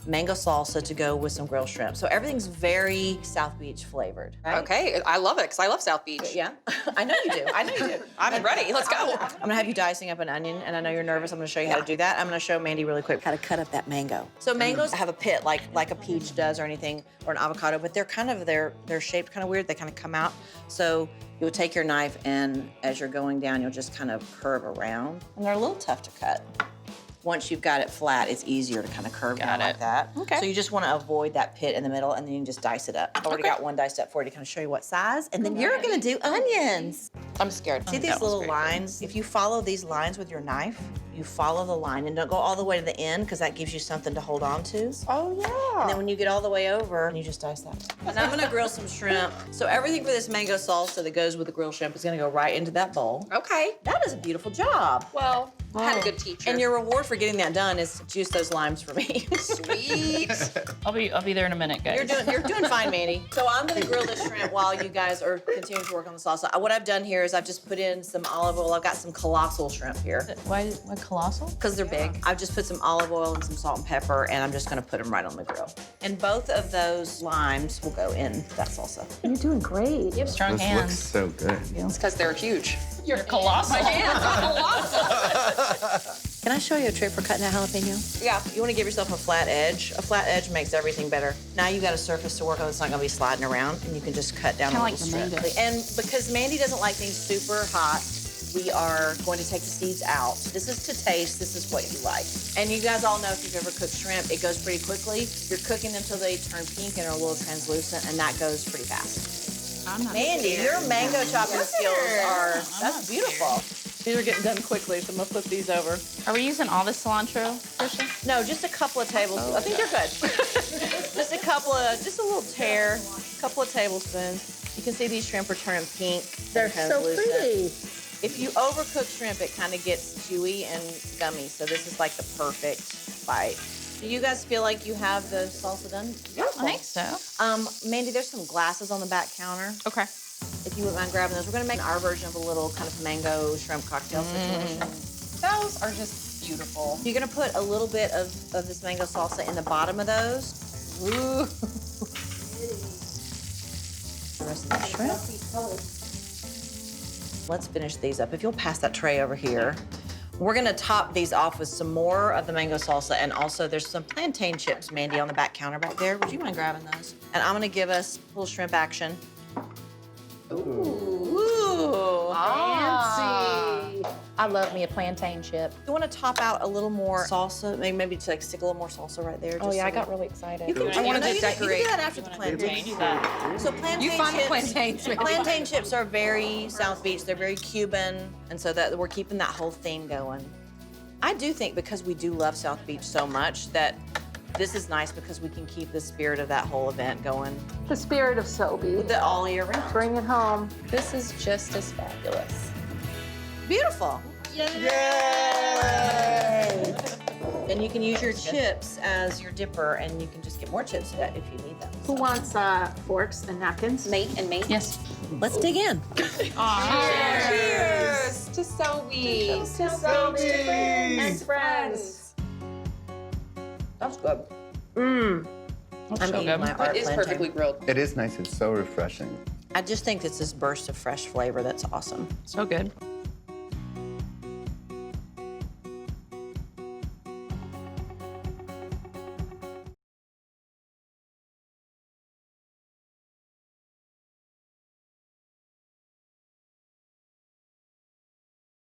mango salsa to go with some grilled shrimp. So everything's very South Beach flavored. Right? Okay, I love it because I love South Beach. Yeah, I know you do. I know you do. I'm ready. Let's go. I'm gonna have you dicing up an onion, and I know you're nervous. I'm gonna show you how to do that. I'm gonna show Mandy really quick how to cut up that mango. So mangoes have a pit like a peach does or anything, or an avocado, but they're kind of they're shaped kind of weird. They kind of come out. So you'll take your knife, and as you're going down, you'll just kind of curve around, and they're a little tough to cut. Once you've got it flat, it's easier to kind of curve down like that. Okay. So you just want to avoid that pit in the middle, and then you can just dice it up. I've already got one diced up for you to kind of show you what size, and then you're gonna do onions. I'm scared. See these little lines? If you follow these lines with your knife, you follow the line and don't go all the way to the end because that gives you something to hold on to. Oh, yeah. And then when you get all the way over, you just dice that. And I'm gonna grill some shrimp. So everything for this mango salsa that goes with the grilled shrimp is gonna go right into that bowl. Okay. That is a beautiful job. Well, I had a good teacher. And your reward for getting that done is to juice those limes for me. Sweet. I'll be there in a minute, guys. You're doing fine, Mandy. So I'm gonna grill this shrimp while you guys are continuing to work on the salsa. What I've done here is I've just put in some olive oil. I've got some colossal shrimp here. Why colossal? Because they're big. I've just put some olive oil and some salt and pepper, and I'm just gonna put them right on the grill. And both of those limes will go in that salsa. You're doing great. You have strong This looks hands. so good. It's because they're huge. You're colossal. My hands are colossal. Can I show you a trick for cutting a jalapeno? Yeah. You wanna give yourself a flat edge. A flat edge makes everything better. Now you got a surface to work on that's not gonna be sliding around, and you can just cut down Kinda a like little the strip. mango. And because Mandy doesn't like things super hot, we are going to take the seeds out. This is to taste, this is what you like. And you guys all know if you've ever cooked shrimp, it goes pretty quickly. You're cooking them until they turn pink and are a little translucent, and that goes pretty fast. Mandy, your mango chopping skills are, that's beautiful. These are getting done quickly, so I'm gonna flip these over. Are we using all the cilantro, Trisha? No, just a couple of tablespoons. I think they're good. Just a little tear, a couple of tablespoons. You can see these shrimp are turning pink. They're so pretty. If you overcook shrimp, it kind of gets chewy and gummy, so this is like the perfect bite. Do you guys feel like you have the salsa done? I think so. Mandy, there's some glasses on the back counter. Okay. If you wouldn't mind grabbing those, we're gonna make our version of a little kind of mango shrimp cocktail situation. Those are just beautiful. You're gonna put a little bit of this mango salsa in the bottom of those. Ooh. The rest of the shrimp. Let's finish these up. If you'll pass that tray over here. We're gonna top these off with some more of the mango salsa, and also there's some plantain chips, Mandy, on the back counter back there. Would you mind grabbing those? And I'm gonna give us a little shrimp action. Ooh. Fancy. I love me a plantain chip. You want to top out a little more salsa? Maybe to like stick a little more salsa right there. Oh just yeah, so I got really excited. You can, I wanted to you can decorate. do that after the plantain. So plantain You find the chips. plantains, maybe. Plantain chips are very South Beach. They're very Cuban, and so that we're keeping that whole theme going. I do think because we do love South Beach so much that this is nice because we can keep the spirit of that whole event going The spirit of Sobe. all year round. Bring it home. This is just as fabulous. Beautiful. Yay! And you can use your chips as your dipper, and you can just get more chips if you need them. Who wants forks and napkins? Mate and mate. Yes. Let's dig in. Cheers to Sobe. To Sobe and friends. That's good. Mmm. I'm so eating good. my art It is plantain. perfectly grilled. It is nice. It's so refreshing. I just think it's this burst of fresh flavor that's awesome. So good.